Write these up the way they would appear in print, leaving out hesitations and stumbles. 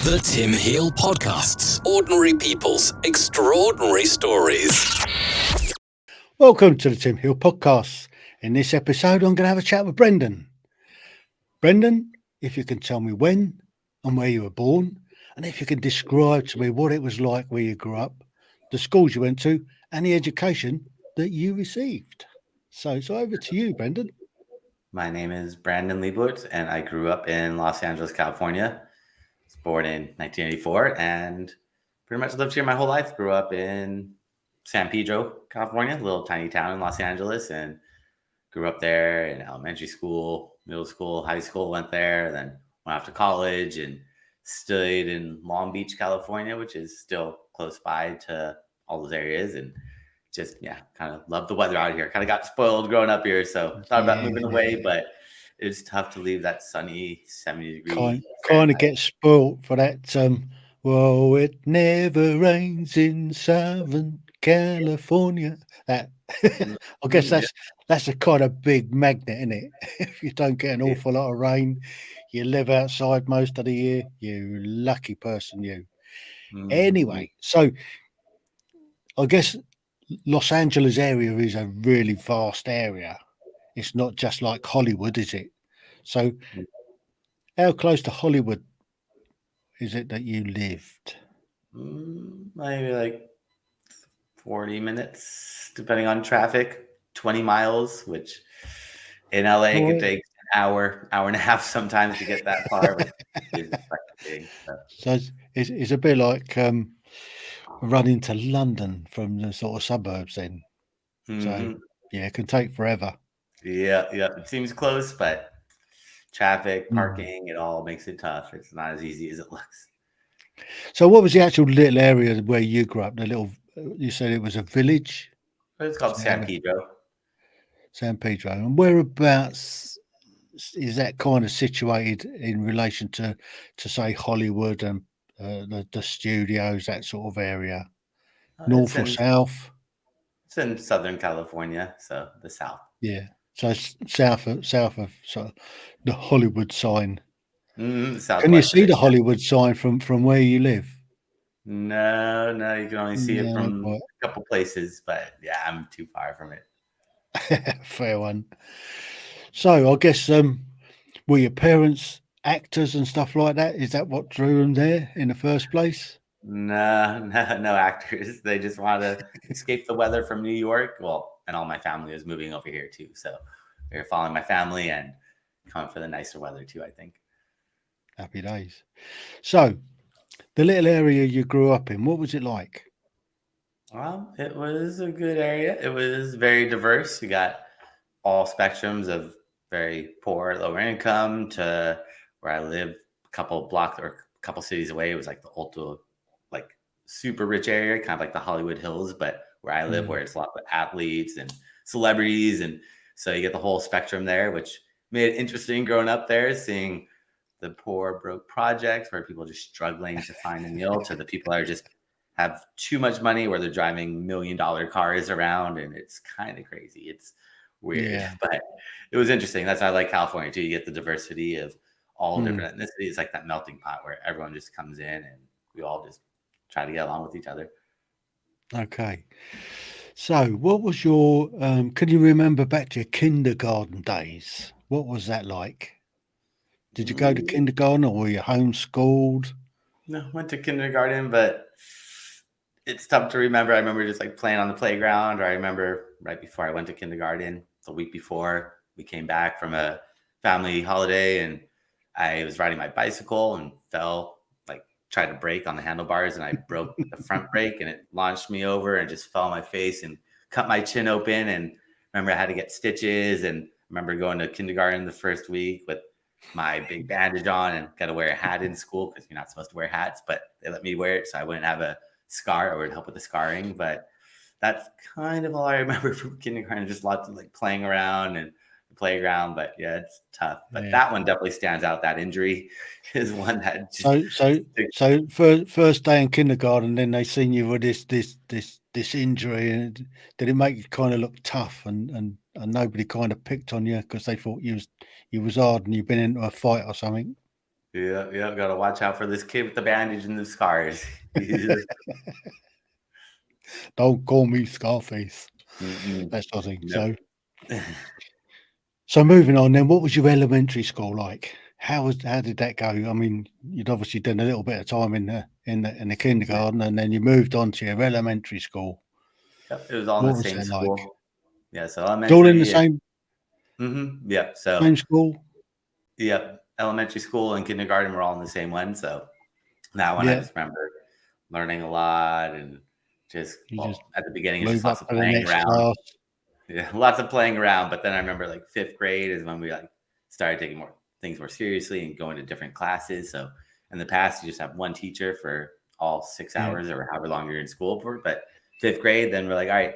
The Tim Heale Podcasts. Ordinary people's extraordinary stories. Welcome to the Tim Heale Podcasts. In this episode, I'm going to have a chat with Brendan. Brendan, if you can tell me when and where you were born, and if you can describe to me what it was like where you grew up, the schools you went to, and the education that you received. So over to you, Brendan. My name is Brandon Leibowitz, and I grew up in Los Angeles, California. I was born in 1984 and pretty much lived here my whole life. Grew up in San Pedro, California, a little tiny town in Los Angeles, and grew up there in elementary school, middle school, high school, went there, then went off to college and studied in Long Beach, California, which is still close by to all those areas. And just, kind of love the weather out here. Kind of got spoiled growing up here. So thought about moving away, but it's tough to leave that sunny 70-degree. Kind of get spoiled for that. Well, it never rains in Southern California. That I guess that's a kind of big magnet, isn't it? If you don't get an awful lot of rain, you live outside most of the year. You lucky person, you. Anyway, so I guess Los Angeles area is a really vast area. It's not just like Hollywood, is it? So how close to Hollywood is it that you lived? Maybe like 40 minutes, depending on traffic, 20 miles, which in LA could take an hour and a half sometimes to get that far. So it's a bit like running to London from the sort of suburbs then. So it can take forever. Yeah. It seems close, but traffic, parking, it all makes it tough. It's not as easy as it looks. So what was the actual little area where you grew up? You said it was a village? It's called San Pedro. San Pedro. And whereabouts is that kind of situated in relation to say, Hollywood and the studios, that sort of area? North or south? It's in Southern California, so the south. Yeah. So it's south of sort of the Hollywood sign. Can you see the Hollywood sign from where you live? No, you can only see it from a couple places, but I'm too far from it. Fair one. So I guess were your parents actors and stuff like that? Is that what drew them there in the first place? No actors. They just wanted to escape the weather from New York. Well, and all my family was moving over here too, so they were following my family and coming for the nicer weather too, I think. Happy days. So the little area you grew up in, what was it like? It was a good area. It was very diverse. You got all spectrums of very poor, lower income to where I live a couple blocks or a couple cities away. It was like the ultra, like super rich area, kind of like the Hollywood Hills, but where I live, where it's a lot of athletes and celebrities. And so you get the whole spectrum there, which made it interesting growing up there, seeing the poor, broke projects where people are just struggling to find a meal to the people that are just have too much money where they're driving $1 million cars around. And it's kind of crazy. It's weird, but it was interesting. That's why I like California too. You get the diversity of all different ethnicities, like that melting pot where everyone just comes in and we all just try to get along with each other. Okay. So what was your, can you remember back to your kindergarten days? What was that like? Did you go to kindergarten or were you homeschooled? No, went to kindergarten, but it's tough to remember. I remember just like playing on the playground, or I remember right before I went to kindergarten, the week before we came back from a family holiday, and I was riding my bicycle and tried to brake on the handlebars, and I broke the front brake and it launched me over and just fell on my face and cut my chin open. And remember I had to get stitches, and I remember going to kindergarten the first week with my big bandage on and got to wear a hat in school because you're not supposed to wear hats, but they let me wear it so I wouldn't have a scar or would help with the scarring. But that's kind of all I remember from kindergarten, just lots of like playing around and the playground. But it's tough. But that one definitely stands out. That injury is one that just so first day in kindergarten, then they seen you with this injury, and did it make you kind of look tough and nobody kind of picked on you because they thought you was hard and you'd been into a fight or something? Yeah. Got to watch out for this kid with the bandage and the scars. Don't call me Scarface. Mm-mm. That sort of thing. Nope. So moving on then, what was your elementary school like? How did that go? I mean, you'd obviously done a little bit of time in the kindergarten, and then you moved on to your elementary school. Yep, it was all in What the was same that school. like? Yeah, so It's all in the elementary. same Yep. So same school. yep, elementary school and kindergarten were all in the same one. So that one I Yeah, just remember learning a lot and just you just at the beginning it's just move up lots of to the playing next around. class. Yeah, lots of playing around. But then I remember like 5th grade is when we like started taking things more seriously and going to different classes. So in the past, you just have one teacher for all 6 Yeah. hours or however long you're in school for. But 5th grade, then we're like, all right,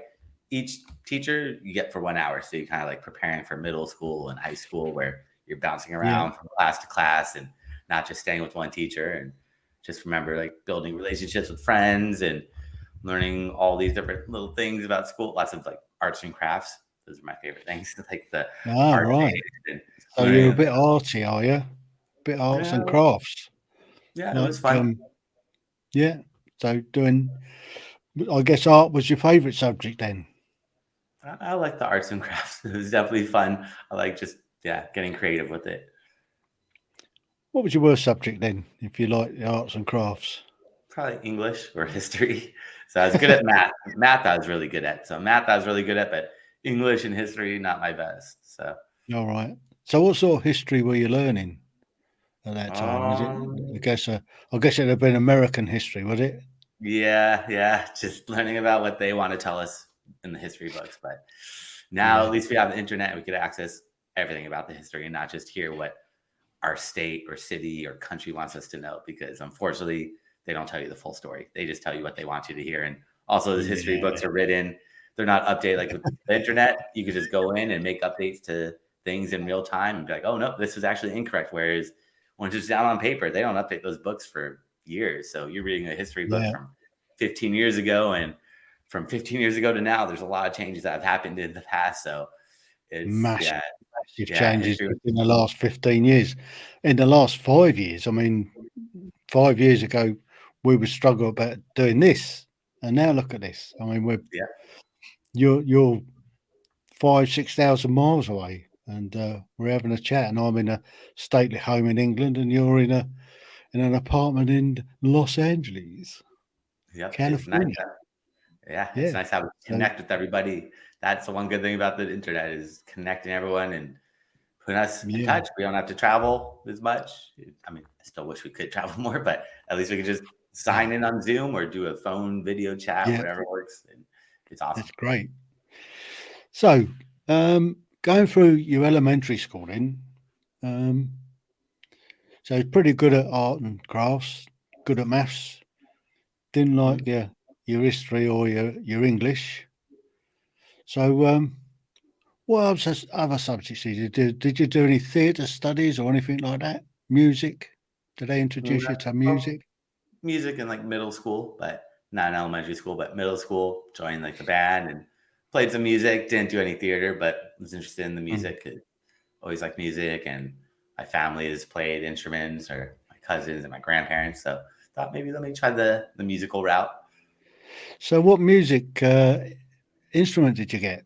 each teacher you get for 1 hour. So you kind of like preparing for middle school and high school where you're bouncing around from class to class and not just staying with one teacher. And just remember like building relationships with friends and learning all these different little things about school, lots of like arts and crafts. Those are my favorite things, like the art Right. and So you're a learning. bit arty, are you? Bit arts and Yeah, crafts. yeah, it Like, was fun. yeah. So I guess art was your favourite subject then. I like the arts and crafts. It was definitely fun. I like just getting creative with it. What was your worst subject then, if you like the arts and crafts? Probably English or history. So I was good at math. Math I was really good at. So math I was really good at, but English and history not my best. So All right. So what sort of history were you learning at that time? Was it? um I guess it'd have been American history, would it? yeah, just learning about what they want to tell us in the history books. But now Yeah. at least we have the internet, we could access everything about the history and not just hear what our state or city or country wants us to know, because unfortunately they don't tell you the full story. They just tell you what they want you to hear. And also the history books are written, they're not updated like with the internet. You could just go in and make updates to things in real time and be like, oh no, this is actually incorrect. Whereas when it's just down on paper, they don't update those books for years. So you're reading a history book Yeah. from 15 years ago, and from 15 years ago to now, there's a lot of changes that have happened in the past. So it's Massive yeah, changes history. in the last 15 years. In the last 5 years, I mean, 5 years ago, we would struggle about doing this. And now look at this. I mean, Yeah. you're 5,000-6,000 miles away, and we're having a chat. And I'm in a stately home in England, and you're in an apartment in Los Angeles, Yep, it's nice. California. It's nice how we So, connect with everybody. That's the one good thing about the internet is connecting everyone and putting us in touch. We don't have to travel as much. I mean, I still wish we could travel more, but at least we could just sign in on Zoom or do a phone video chat, yeah, whatever works. And it's awesome. that's great. So, going through your elementary school then, so you're pretty good at art and crafts, good at maths, didn't like your history or your English. So, what other subjects did you do? Did you do any theatre studies or anything like that? Music? Did they introduce you to music? Music in like middle school, but not in elementary school, but middle school, joined like the band and played some music. Didn't do any theater, but was interested in the music. Always liked music, and my family has played instruments, or my cousins and my grandparents. So thought maybe let me try the musical route. So, what music instrument did you get?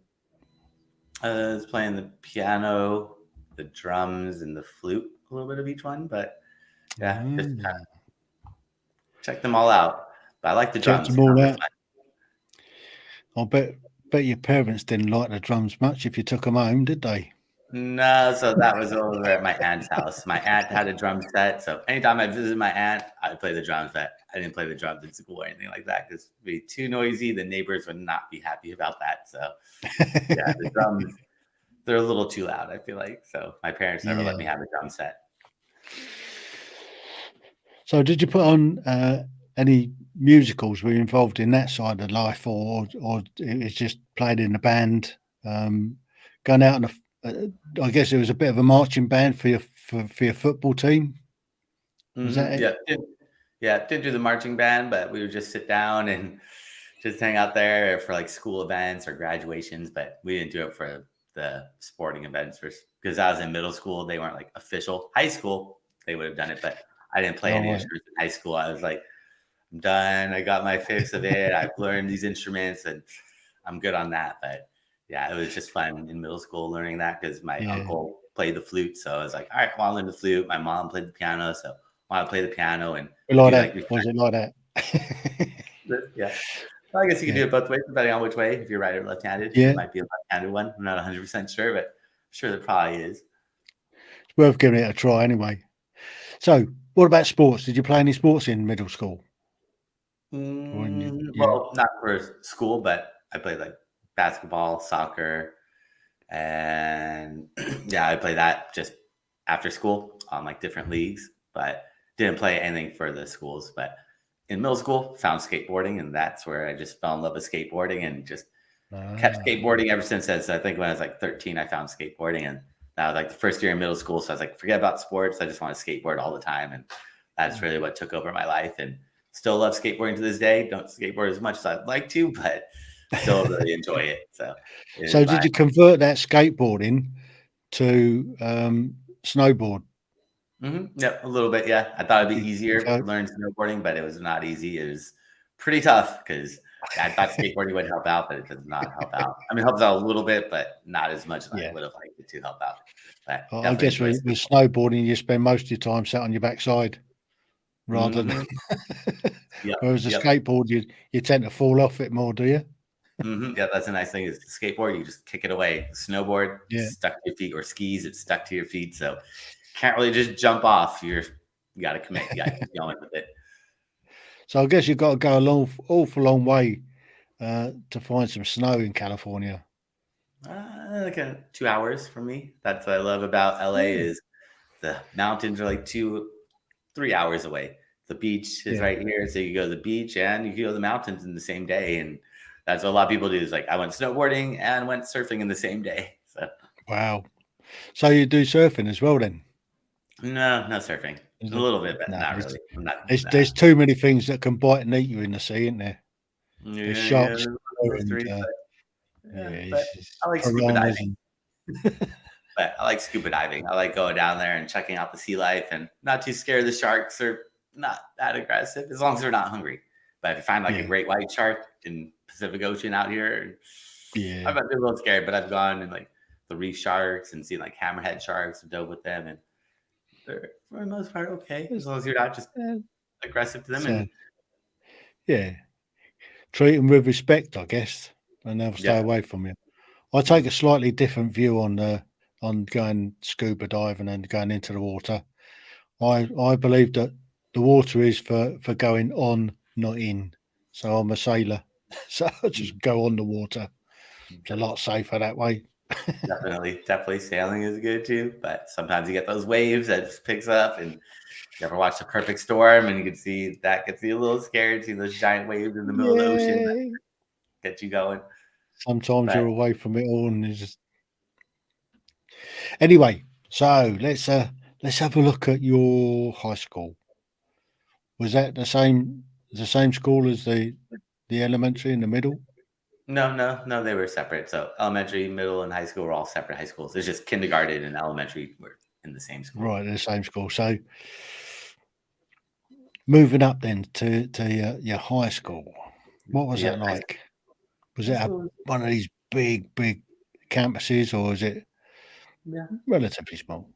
I was playing the piano, the drums, and the flute, a little bit of each one, but just kind of check them all out. But I like the Checked drums. them all out. I bet your parents didn't like the drums much if you took them home, did they? No, so that was over at my aunt's house. My aunt had a drum set, so anytime I visited my aunt, I'd play the drums. But I didn't play the drums in school or anything like that because it'd be too noisy. The neighbors would not be happy about that. So the drums, they're a little too loud, I feel like. So my parents never let me have a drum set. So did you put on any musicals? Were you involved in that side of life, or it was just played in the band, going out on I guess it was a bit of a marching band for your football team. Was that it? Didn't do the marching band, but we would just sit down and just hang out there for like school events or graduations. But we didn't do it for the sporting events because I was in middle school. They weren't like official. High school, they would have done it, but I didn't play any Right. instruments in high school. I was like, I'm done. I got my fix of it. I've learned these instruments and I'm good on that. But yeah, it was just fun in middle school learning that because my Yeah. uncle played the flute. So I was like, all right, I want to learn the flute. My mom played the piano. So I want to play the piano and Like do that. like Was it like that? yeah. Well, I guess you can Yeah. do it both ways, depending on which way. If you're right or left-handed, Yeah. there might be a left-handed one. I'm not 100% sure, but I'm sure there probably is. It's worth giving it a try anyway. So, what about sports? Did you play any sports in middle school? Yeah. Well, not for school, but I played like basketball, soccer, and yeah, I played that just after school on like different leagues, but didn't play anything for the schools. But in middle school, found skateboarding, and that's where I just fell in love with skateboarding and just kept skateboarding ever since then. So I think when I was like 13, I found skateboarding, and that was like the first year in middle school. So I was like, forget about sports. I just want to skateboard all the time, and that's really what took over my life. And still love skateboarding to this day. Don't skateboard as much as I'd like to, but still really enjoy it. So did you convert that skateboarding to snowboard? Yep, a little bit. Yeah, I thought it'd be easier to learn snowboarding, but it was not easy. It was pretty tough because I thought skateboarding would help out, but it does not help out. I mean, it helps out a little bit, but not as much as I would have liked it to help out. But I guess with snowboarding, you spend most of your time sat on your backside rather than. Whereas a skateboard, you tend to fall off it more, do you? Yeah, that's a nice thing. Is skateboard, you just kick it away. Snowboard, stuck to your feet, or skis, it's stuck to your feet. So can't really just jump off. You got to commit. You got to keep going with it. So I guess you've got to go a awful long way to find some snow in California. Like 2 hours from me. That's what I love about LA is the mountains are like 2-3 hours away. The beach is right here, so you go to the beach and you can go to the mountains in the same day, and that's what a lot of people do. Is like I went snowboarding and went surfing in the same day. So wow. So you do surfing as well then? No surfing. A little bit, but not really. There's too many things that can bite and eat you in the sea, isn't there? There's sharks. But I like scuba diving. But I like scuba diving. I like going down there and checking out the sea life, and not too scared of the sharks. Or not that aggressive as long as they're not hungry. But if you find like a great white shark in Pacific Ocean out here, I might be a little scared. But I've gone and like the reef sharks and seen like hammerhead sharks and dove with them, and they're for the most part okay as long as you're not just aggressive to them. And treat them with respect, I guess, and they'll stay away from you. I take a slightly different view on going scuba diving and going into the water. I believe that the water is for going on, not in. So I'm a sailor, so I just go on the water. It's a lot safer that way. Definitely sailing is good too, but sometimes you get those waves that just picks up, and you ever watch The Perfect Storm, and you can see that gets you a little scared, see those giant waves in the middle of the ocean that get you going. Sometimes you're away from it all, and it's just anyway. So let's have a look at your high school. Was that the same school as the elementary in the middle? No, they were separate. So elementary, middle, and high school were all separate high schools. It's just kindergarten and elementary were in the same school. Right, in the same school. So moving up then to your high school, what was that like? Was it one of these big campuses, or is it relatively small?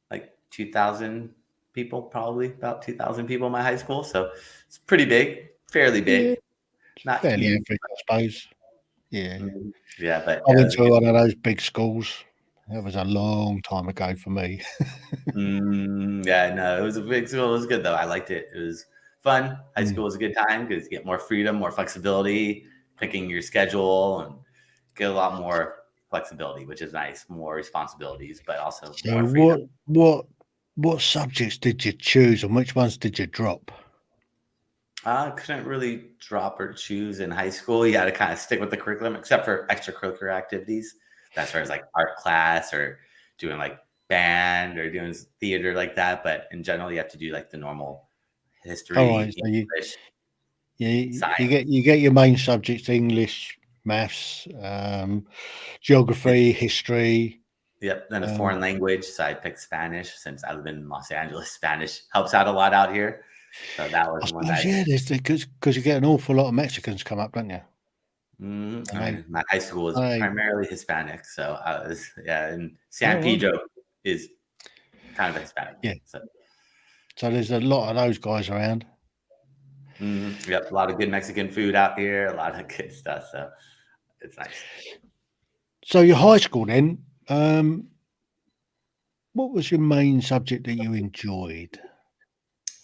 Like 2,000 people, probably about 2,000 people in my high school. So it's pretty big, fairly big. Not fairly huge, average, I suppose. But I went to one of those big schools. That was a long time ago for me. No, it was a big school. It was good though. I liked it. It was fun. High school was a good time because you get more freedom, more flexibility, picking your schedule, and get a lot more flexibility, which is nice. More responsibilities, but also more freedom. What subjects did you choose, and which ones did you drop? I couldn't really drop or choose in high school. You had to kind of stick with the curriculum, except for extracurricular activities. That's where it's like art class or doing like band or doing theater like that. But in general, you have to do like the normal history, English, you get your main subjects: English, maths, geography, history. Yep. Then a foreign language. So I picked Spanish since I live in Los Angeles. Spanish helps out a lot out here. So that was I one suppose, yeah, there's because you get an awful lot of Mexicans come up, don't you? I mean, my high school is primarily Hispanic. So I was, and San Pedro is kind of Hispanic. Yeah. So there's a lot of those guys around. Yep. A lot of good Mexican food out here. A lot of good stuff. So it's nice. So your high school then, what was your main subject that you enjoyed?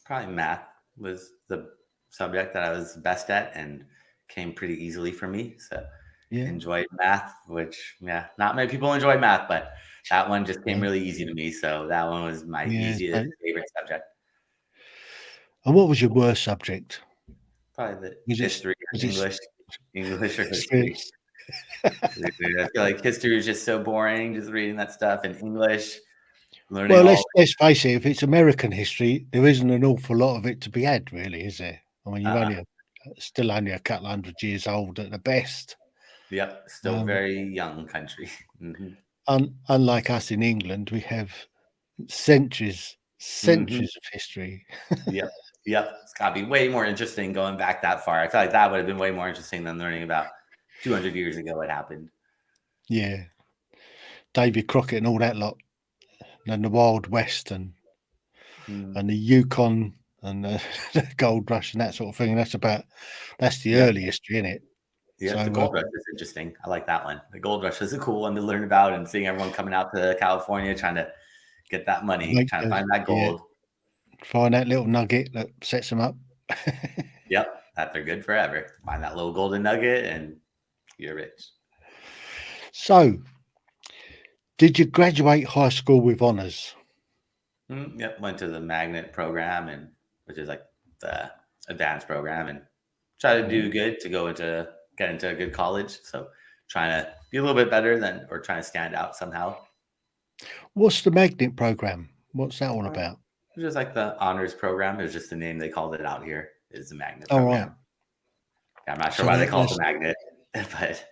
Probably math was the subject that I was best at and came pretty easily for me. So enjoyed math, which not many people enjoy math, but that one just came really easy to me. So that one was my easiest favorite subject. And what was your worst subject? Probably the history or English or history. I feel like history is just so boring, just reading that stuff in English. Well, let's face it, if it's American history, there isn't an awful lot of it to be had, really, is there? I mean, you're still only a couple hundred years old at the best. Yep, still very young country. Unlike us in England, we have centuries of history. Yep. It's got to be way more interesting going back that far. I feel like that would have been way more interesting than learning about 200 years ago what happened. Yeah. David Crockett and all that lot. And the Wild West and the Yukon and the Gold Rush and that sort of thing. That's the early history, isn't it? Yeah, so, the Gold Rush is interesting. I like that one. The Gold Rush is a cool one to learn about, and seeing everyone coming out to California trying to get that money, trying to find that gold. Find that little nugget that sets them up. Yep, that they're good forever. Find that little golden nugget and you're rich. So, did you graduate high school with honors? Yep, went to the magnet program, which is like the advanced program, and try to do good to get into a good college. So trying to be a little bit better or trying to stand out somehow. What's the magnet program? What's that all about? It's just like the honors program. It's just the name they called it out here. Is the magnet program. Right. I'm not sure why they call it the magnet, but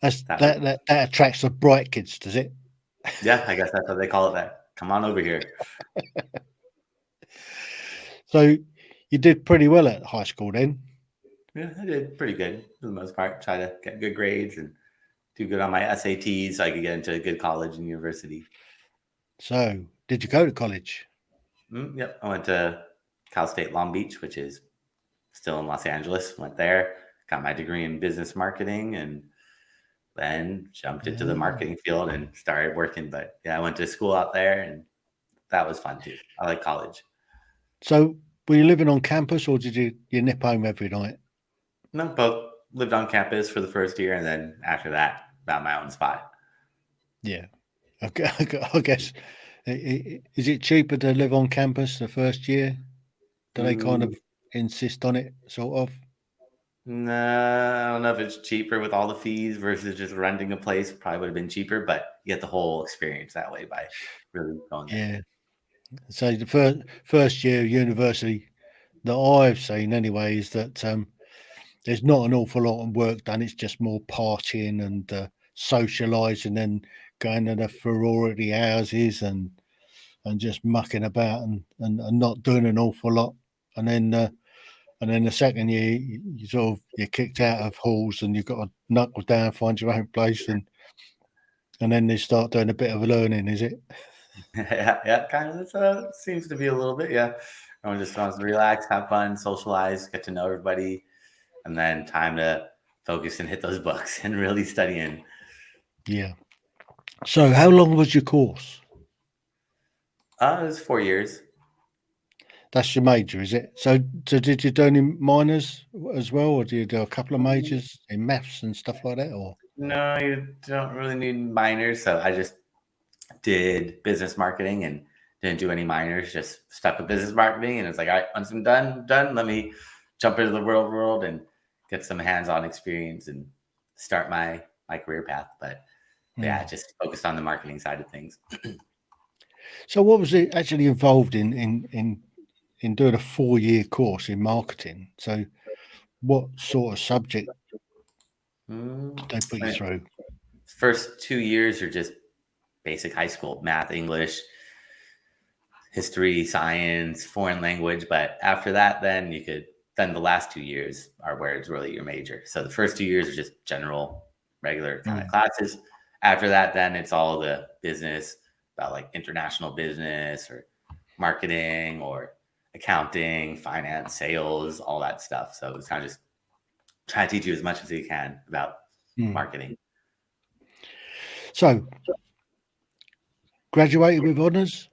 that attracts the bright kids, does it? Yeah, I guess that's what they call it. That come on over here. So you did pretty well at high school then? Yeah, I did pretty good for the most part. Try to get good grades and do good on my SATs so I could get into a good college and university. So did you go to college? Yep, I went to Cal State Long Beach, which is still in Los Angeles. Went there, got my degree in business marketing, and then jumped into the marketing field and started working. But I went to school out there, and that was fun too. I like college. So were you living on campus, or did you nip home every night? No, both. Lived on campus for the first year, and then after that, found my own spot. Yeah. Okay. I guess, is it cheaper to live on campus the first year? Do they kind of insist on it, sort of? No, I don't know if it's cheaper with all the fees versus just renting a place. Probably would have been cheaper, but you get the whole experience that way by really going there. Yeah. So the first year of university that I've seen anyway is that there's not an awful lot of work done. It's just more partying and socialising and going to the sorority houses and just mucking about and not doing an awful lot. And then the second year, you're kicked out of halls and you've got to knuckle down, find your own place, and then they start doing a bit of learning. Is it? Yeah, kind of. It seems to be a little bit. Yeah, everyone just wants to relax, have fun, socialize, get to know everybody, and then time to focus and hit those books and really study in. Yeah. So, how long was your course? It was 4 years. That's your major, is it? So did you do any minors as well, or do you do a couple of majors in maths and stuff like that? Or no, you don't really need minors. So I just did business marketing and didn't do any minors. Just stuck with business marketing, and it's like, all right, once I'm done, let me jump into the real world and get some hands-on experience and start my career path. But yeah, just focused on the marketing side of things. So what was it actually involved in doing a 4-year course in marketing? So what sort of subject did they put you through? First 2 years are just basic high school, math, English, history, science, foreign language. But after that, then the last 2 years are where it's really your major. So the first 2 years are just general, regular kind of classes. After that, then it's all the business about like international business or marketing or accounting, finance, sales, all that stuff. So it's kind of just trying to teach you as much as you can about marketing. So, graduated with honours?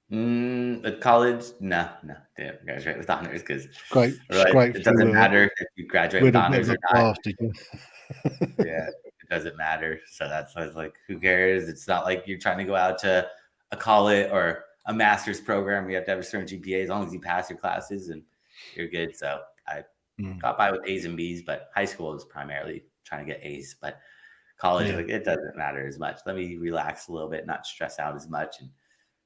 At college, no, didn't graduate with honors because It doesn't matter if you graduate with honors or not. Yeah, it doesn't matter. So that's why I was like, who cares? It's not like you're trying to go out to a college or a master's program where you have to have a certain GPA. As long as you pass your classes and you're good. So I got by with A's and B's, but high school is primarily trying to get A's. But college, like, it doesn't matter as much. Let me relax a little bit, not stress out as much, and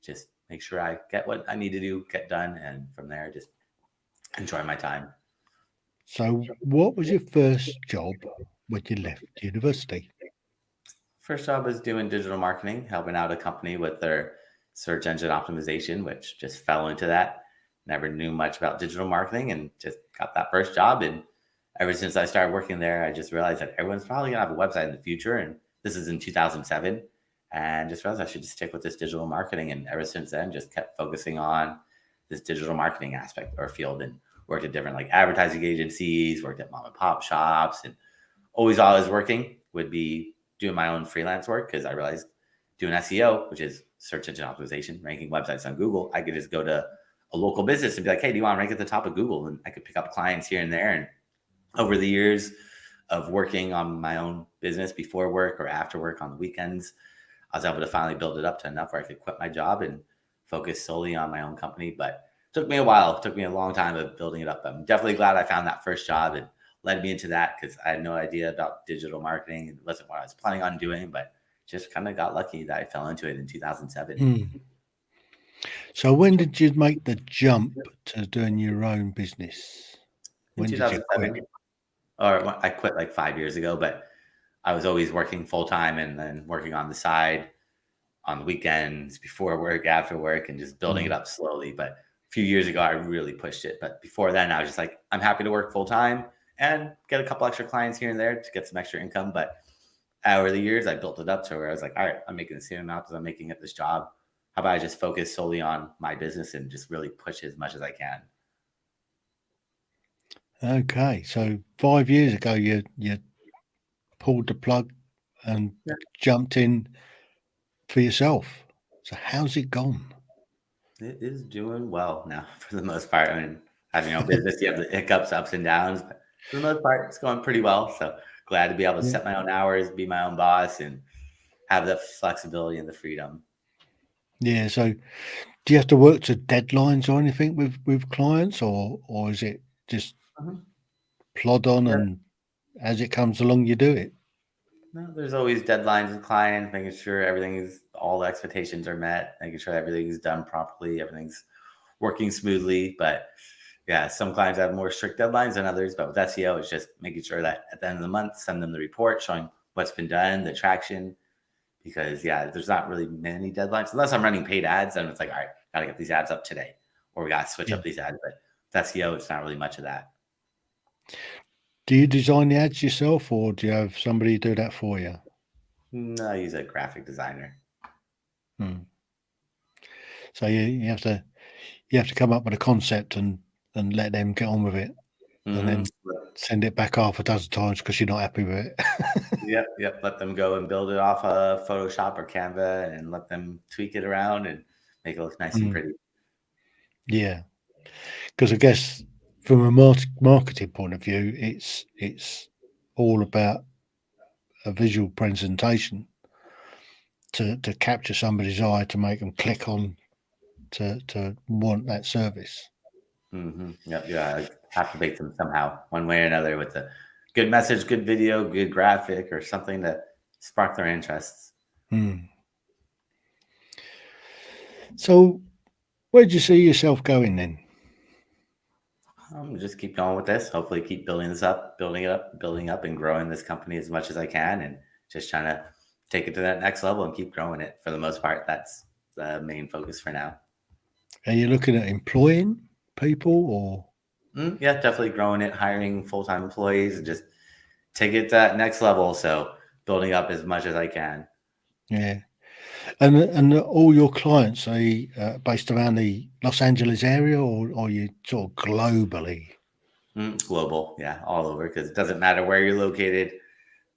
just make sure I get what I need to do, get done, and from there, just enjoy my time. So, what was your first job when you left university? First job was doing digital marketing, helping out a company with their search engine optimization, which just fell into that. Never knew much about digital marketing and just got that first job. And ever since I started working there, I just realized that everyone's probably gonna have a website in the future. And this is in 2007. And just realized I should just stick with this digital marketing. And ever since then, just kept focusing on this digital marketing aspect or field, and worked at different like advertising agencies, worked at mom and pop shops, and always working would be doing my own freelance work, because I realized doing SEO, which is search engine optimization, ranking websites on Google, I could just go to a local business and be like, hey, do you want to rank at the top of Google? And I could pick up clients here and there. And over the years of working on my own business before work or after work on the weekends, I was able to finally build it up to enough where I could quit my job and focus solely on my own company. But it took me a while. It took me a long time of building it up. I'm definitely glad I found that first job and led me into that, because I had no idea about digital marketing. It wasn't what I was planning on doing, but just kind of got lucky that I fell into it in 2007. So when did you make the jump to doing your own business? When did you quit? Or I quit like 5 years ago, but I was always working full time and then working on the side on the weekends, before work, after work, and just building it up slowly. But a few years ago, I really pushed it. But before then, I was just like, I'm happy to work full time and get a couple extra clients here and there to get some extra income. But over the years, I built it up to where I was like, all right, I'm making the same amount as I'm making at this job. How about I just focus solely on my business and just really push as much as I can? Okay, so 5 years ago, you pulled the plug and jumped in for yourself. So how's it gone? It is doing well now for the most part. I mean, having your own business, you have the hiccups, ups and downs, but for the most part, it's going pretty well. So glad to be able to set my own hours, be my own boss, and have the flexibility and the freedom. Yeah. So do you have to work to deadlines or anything with clients, or is it just plod on and as it comes along, you do it? No, there's always deadlines with clients, making sure all the expectations are met, making sure everything's done properly, everything's working smoothly. But yeah, some clients have more strict deadlines than others. But with SEO, it's just making sure that at the end of the month, send them the report showing what's been done, the traction. Because there's not really many deadlines unless I'm running paid ads. And it's like, all right, gotta get these ads up today, or we gotta switch up these ads. But with SEO, it's not really much of that. Do you design the ads yourself, or do you have somebody do that for you? No, I use a graphic designer. So you have to come up with a concept and let them get on with it, and then send it back half a dozen times because you're not happy with it. Yep. Let them go and build it off of Photoshop or Canva, and let them tweak it around and make it look nice and pretty. Yeah, because I guess from a marketing point of view, it's all about a visual presentation to capture somebody's eye, to make them click on to want that service. I have to make them somehow, one way or another, with a good message, good video, good graphic, or something to spark their interests. So where do you see yourself going then? Just keep going with this. Hopefully keep building it up, and growing this company as much as I can, and just trying to take it to that next level and keep growing it. For the most part, that's the main focus for now. Are you looking at employing people or? Yeah, definitely growing it, hiring full-time employees, and just take it to that next level. So building up as much as I can. Yeah. And all your clients, are you, based around the Los Angeles area, or are you sort of globally? Global, yeah, all over, because it doesn't matter where you're located.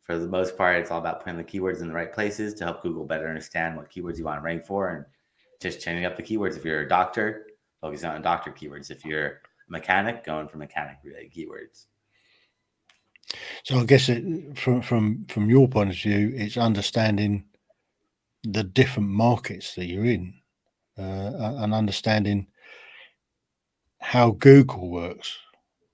For the most part, it's all about putting the keywords in the right places to help Google better understand what keywords you want to rank for, and just changing up the keywords. If you're a doctor, focusing on doctor keywords. If you're a mechanic, going for mechanic related keywords. So I guess from your point of view, it's understanding the different markets that you're in, and understanding how Google works,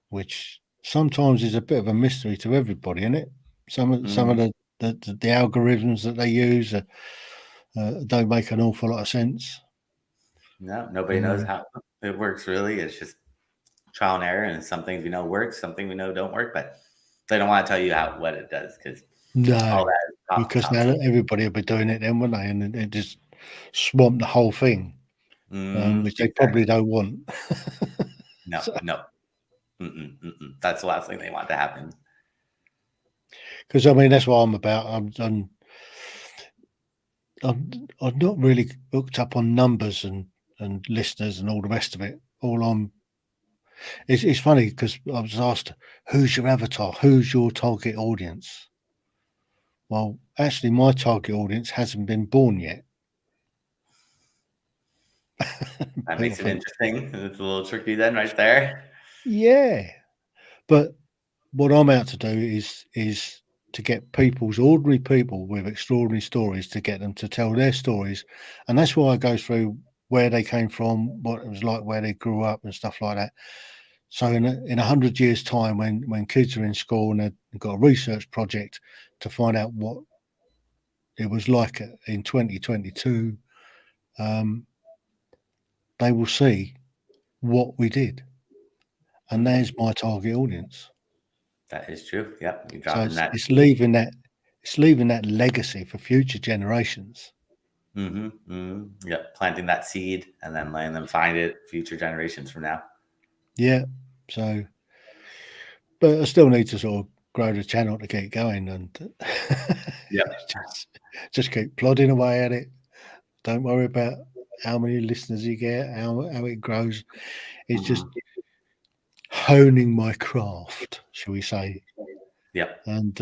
which sometimes is a bit of a mystery to everybody, isn't it? Some of the algorithms that they use don't make an awful lot of sense. No, nobody knows how it works really. It's just trial and error, and some things we know works, some things we know don't work, but they don't want to tell you what it does, because all No, that is because now everybody will be doing it then, wouldn't they? And it just swamp the whole thing, which they probably don't want. No, no. That's the last thing they want to happen. Because I mean, that's what I'm about. I'm not really hooked up on numbers and listeners and all the rest of it. It's funny because I was asked, who's your avatar? Who's your target audience? Well, actually, my target audience hasn't been born yet. That makes it interesting. It's a little tricky then, right there. Yeah, but what I'm out to do is to get ordinary people with extraordinary stories, to get them to tell their stories, and that's why I go through where they came from, what it was like, where they grew up, and stuff like that. So in 100 years' time, when kids are in school and they've got a research project to find out what it was like in 2022, they will see what we did, and there's my target audience. That is true. Yep, you're So dropping that. it's leaving that legacy for future generations. Yep, planting that seed and then letting them find it future generations from now. Yeah. So, but I still need to sort of grow the channel to get going, and just keep plodding away at it. Don't worry about how many listeners you get, how it grows. It's just honing my craft, shall we say? Yep. And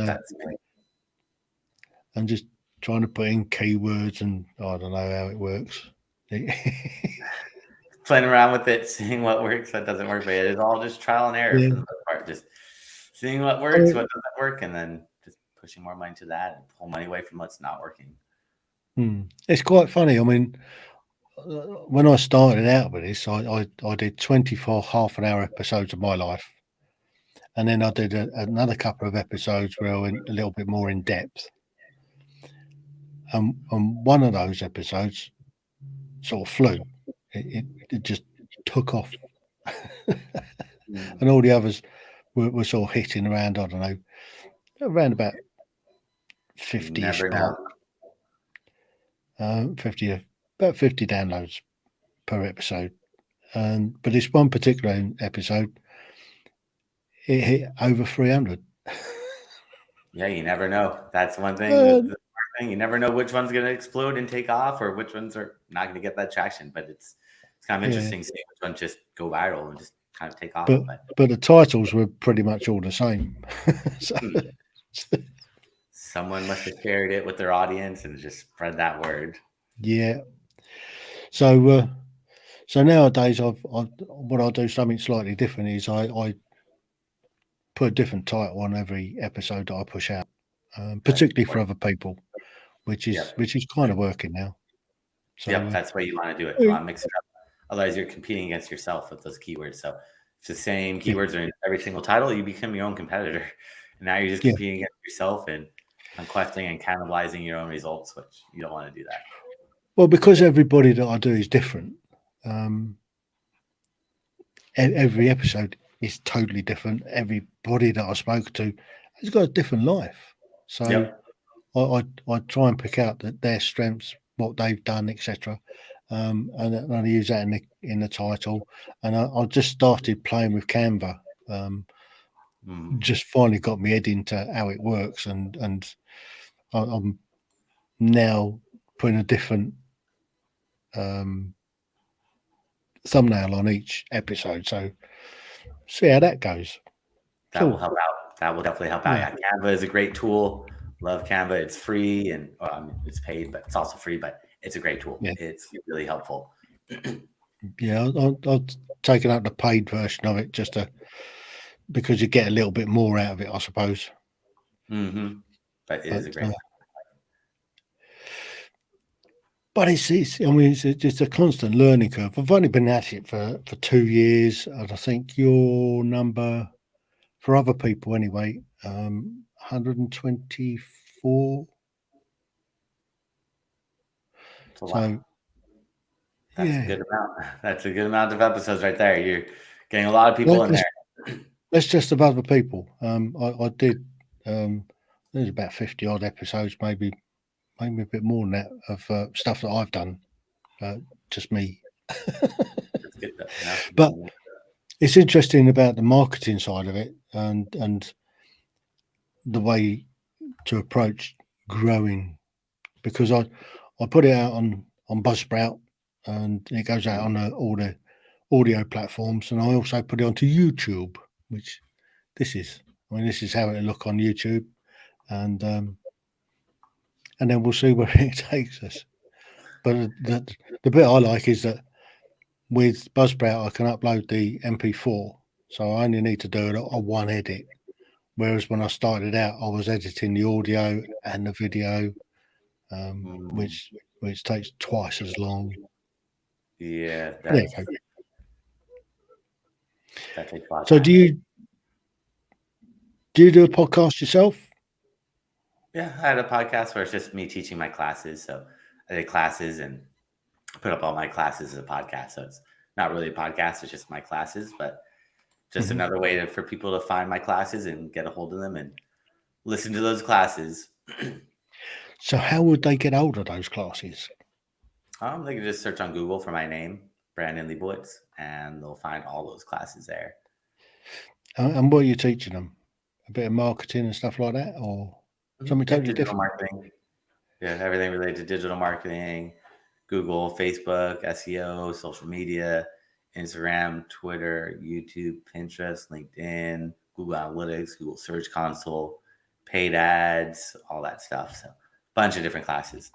just trying to put in keywords, and I don't know how it works. Playing around with it, seeing what works, what doesn't work. But it is all just trial and error for the most part. Just seeing what works, what doesn't work, and then just pushing more money to that and pull money away from what's not working. It's quite funny. I mean, when I started out with this, I did 24 half-an-hour episodes of my life, and then I did another couple of episodes where I went a little bit more in depth. And one of those episodes sort of flew. It just took off. And all the others were sort of hitting around, I don't know, around about 50-ish mark. 50 downloads per episode. But this one particular episode, it hit over 300. Yeah, you never know. That's one thing. You never know which one's going to explode and take off, or which ones are not going to get that traction. But it's kind of interesting seeing which ones just go viral and just kind of take off. But the titles were pretty much all the same. Someone must have shared it with their audience and just spread that word. Yeah. So nowadays, what I do something slightly different is I put a different title on every episode that I push out, particularly for other people, which is kind of working now. So, that's the way you want to do it. You want to mix it up. Otherwise, you're competing against yourself with those keywords. So if the same keywords are in every single title, you become your own competitor. And now you're just competing against yourself and conquesting and cannibalizing your own results, which you don't want to do that. Well, because everybody that I do is different. Every episode is totally different. Everybody that I spoke to has got a different life. So I try and pick out their strengths, what they've done, etc. And I use that in the title. And I just started playing with Canva. Just finally got my head into how it works, and I'm now putting a different thumbnail on each episode. So see how that goes. That will help out. That will definitely help out. Yeah, Canva is a great tool. Love Canva. It's free, and it's paid, but it's also free. But it's a great tool. Yeah. It's really helpful. Yeah, I've taken out the paid version of it just because you get a little bit more out of it, I suppose. But it is a great. But it's a constant learning curve. I've only been at it for 2 years, and I think your number for other people anyway, 124. So that's a good amount. That's a good amount of episodes right there. You're getting a lot of people in there. That's just of other people. I did. There's about 50 odd episodes, maybe a bit more than that, of stuff that I've done. Just me. But it's interesting about the marketing side of it, and the way to approach growing, because I put it out on Buzzsprout, and it goes out on all the audio platforms, and I also put it onto YouTube, which this is how it'll look on YouTube, and then we'll see where it takes us. But the bit I like is that with Buzzsprout I can upload the MP4, so I only need to do a one edit, whereas when I started out I was editing the audio and the video, which takes twice as long. Yeah, there you go. That takes a lot of so time. do you do a podcast yourself? Yeah, I had a podcast where it's just me teaching my classes. So I did classes and put up all my classes as a podcast. So it's not really a podcast, it's just my classes, but just another way for people to find my classes and get a hold of them and listen to those classes. So how would they get hold of those classes? They can just search on Google for my name, Brandon Leibowitz, and they'll find all those classes there. And what are you teaching them? A bit of marketing and stuff like that, or something totally different? Marketing. Yeah, everything related to digital marketing, Google, Facebook, SEO, social media, Instagram, Twitter, YouTube, Pinterest, LinkedIn, Google Analytics, Google Search Console, paid ads, all that stuff. So a bunch of different classes.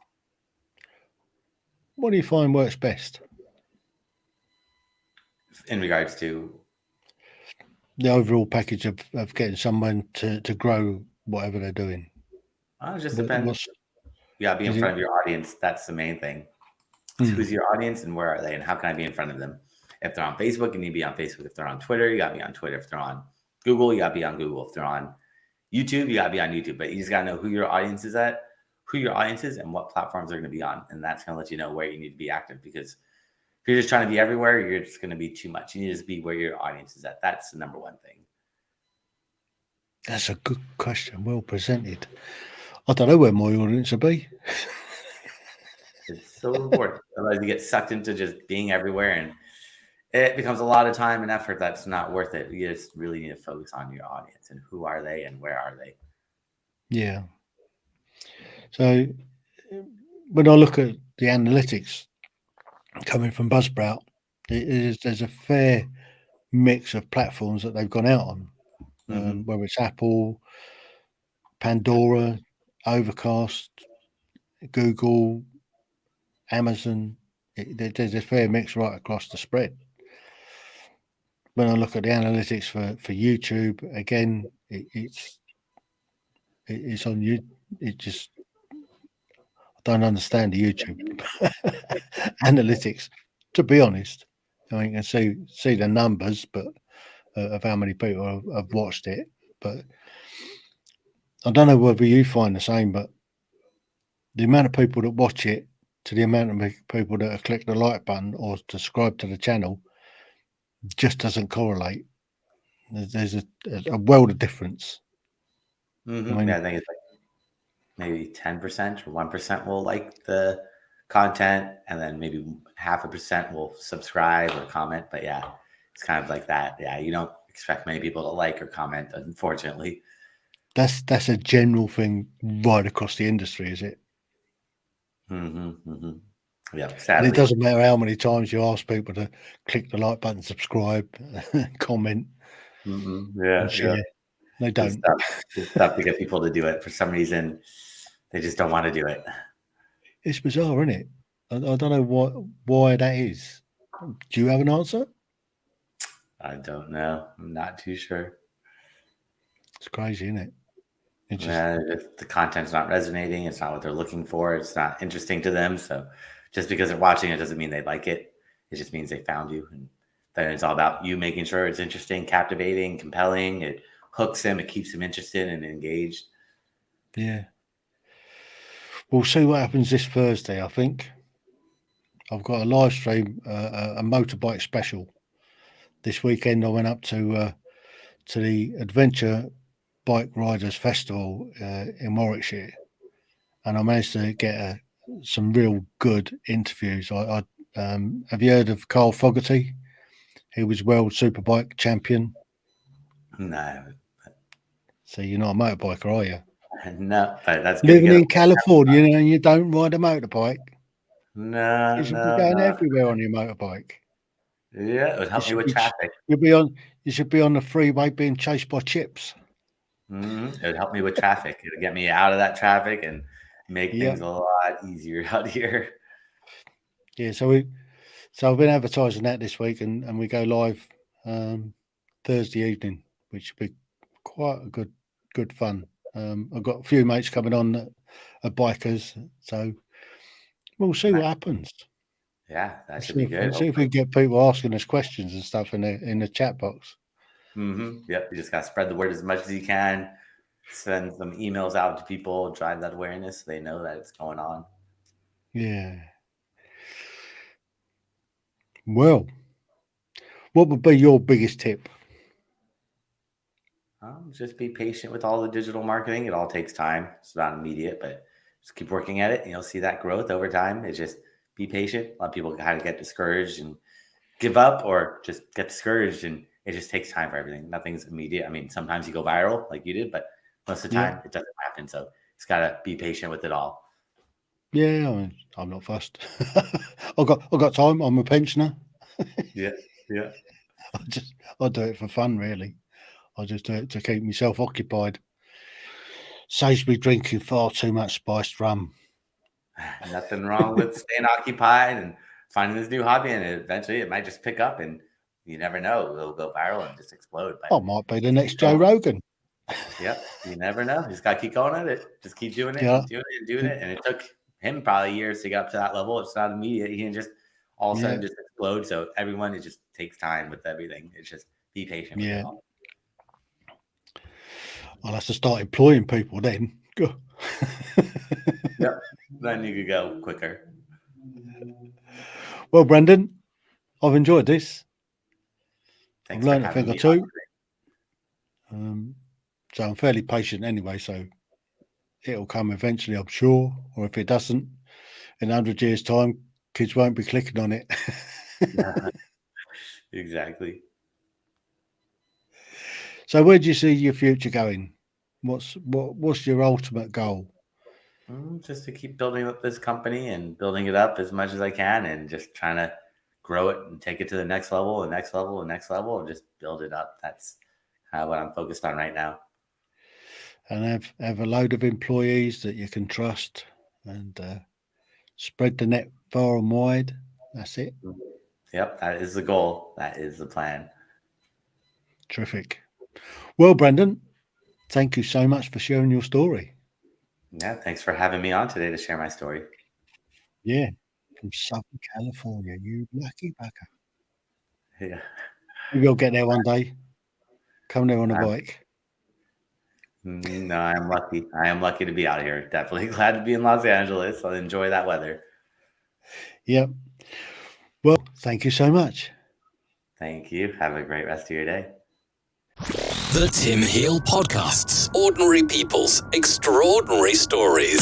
What do you find works best in regards to the overall package of getting someone to grow whatever they're doing? It just depends. You gotta be in front of your audience. That's the main thing. Who's your audience and where are they and how can I be in front of them? If they're on Facebook, you need to be on Facebook. If they're on Twitter, you gotta be on Twitter. If they're on Google, you gotta be on Google. If they're on YouTube, you gotta be on YouTube. But you just gotta know who your audience is and what platforms they're gonna be on. And that's gonna let you know where you need to be active, because if you're just trying to be everywhere, you're just going to be too much. You need to be where your audience is at. That's the number one thing. That's a good question. Well presented. I don't know where my audience will be. It's so important. Otherwise, you get sucked into just being everywhere, and it becomes a lot of time and effort that's not worth it. You just really need to focus on your audience and who are they and where are they. Yeah. So when I look at the analytics coming from Buzzsprout, there's a fair mix of platforms that they've gone out on, whether it's Apple, Pandora, Overcast, Google, Amazon. There's a fair mix right across the spread. When I look at the analytics for YouTube, again, it's on you. It just, I don't understand the YouTube analytics, to be honest. I mean, you can see the numbers, but of how many people have watched it. But I don't know whether you find the same, but the amount of people that watch it to the amount of people that have clicked the like button or subscribe to the channel just doesn't correlate. There's a world of difference. I mean, I think it's maybe 10% or 1% will like the content, and then maybe 0.5% will subscribe or comment. But yeah, it's kind of like that. Yeah, you don't expect many people to like or comment, unfortunately. That's a general thing right across the industry, is it? Yeah, And sadly. it doesn't matter how many times you ask people to click the like button, subscribe, comment, Yeah, and share. They It's don't. tough. It's tough to get people to do it. For some reason, they just don't want to do it. It's bizarre, isn't it? I don't know why that is. Do you have an answer? I don't know. I'm not too sure. It's crazy, isn't it? It's just Yeah, the content's not resonating. It's not what they're looking for. It's not interesting to them. So just because they're watching it doesn't mean they like it. It just means they found you. And then it's all about you making sure it's interesting, captivating, compelling. It hooks them. It keeps them interested and engaged. yeah. We'll see what happens this Thursday. I think I've got a live stream, a motorbike special this weekend. I went up to the Adventure Bike Riders Festival in Warwickshire, and I managed to get some real good interviews. Have you heard of Carl Fogarty? He was world superbike champion. No, So you're not a motorbiker, are you? no, but that's good to Living get. in California and you don't ride a motorbike. No, You should be no, going no. everywhere on your motorbike. Yeah, it would You help me should with be traffic. you should be on the freeway being chased by chips. It would help me with traffic. It would get me out of that traffic and make Yeah, things a lot easier out here. yeah. So I've been advertising that this week, and we go live Thursday evening, which will be quite a good fun. I've got a few mates coming on that are bikers, so we'll see what happens. Yeah, that should See be if, good. see if we get people asking us questions and stuff in the chat box. Yep, you just got to spread the word as much as you can. Send some emails out to people, drive that awareness so they know that it's going on. Yeah. Well, what would be your biggest tip? Just be patient with all the digital marketing. It all takes time. It's not immediate, but just keep working at it and you'll see that growth over time. It's just be patient. A lot of people kind of get discouraged and give up or just get discouraged, and it just takes time for everything. Nothing's immediate. I mean, sometimes you go viral like you did, but most of the Yeah. time it doesn't happen. So it's got to be patient with it all. Yeah, I mean, I'm not fussed. I've got time. I'm a pensioner. Yeah. I do it for fun, really. I just do it to keep myself occupied. Saves me drinking far too much spiced rum. Nothing wrong with staying occupied and finding this new hobby, and eventually it might just pick up, and you never know, it'll go viral and just explode. But I might be the next Joe Rogan. Yep, you never know. You just got to keep going at it. Just keep doing it Yeah. and doing it and doing it. And it took him probably years to get up to that level. It's not immediate. He can just all of a sudden just explode. So everyone, it just takes time with everything. It's just be patient with it all. I'll have to start employing people then. Yep. Then you could go quicker. Well, Brendan, I've enjoyed this. Thanks I've learned for a thing having or me two. So I'm fairly patient anyway, so it'll come eventually, I'm sure. Or if it doesn't, in 100 years' time, kids won't be clicking on it. on. Exactly. So where do you see your future going? What's your ultimate goal? Just to keep building up this company and building it up as much as I can, and just trying to grow it and take it to the next level, and next level, and next level, and just build it up. That's kind of what I'm focused on right now. And have a load of employees that you can trust, and spread the net far and wide. That's it. Yep, that is the goal. That is the plan. Terrific. Well, Brendan, thank you so much for sharing your story. Yeah, thanks for having me on today to share my story. Yeah, from Southern California, you lucky bugger. Yeah. Maybe I'll get there one day. Come there on a bike. No, I'm lucky. I am lucky to be out here. Definitely glad to be in Los Angeles. I'll enjoy that weather. Yep. Well, thank you so much. Thank you. Have a great rest of your day. The Tim Heale Podcasts. Ordinary people's extraordinary stories.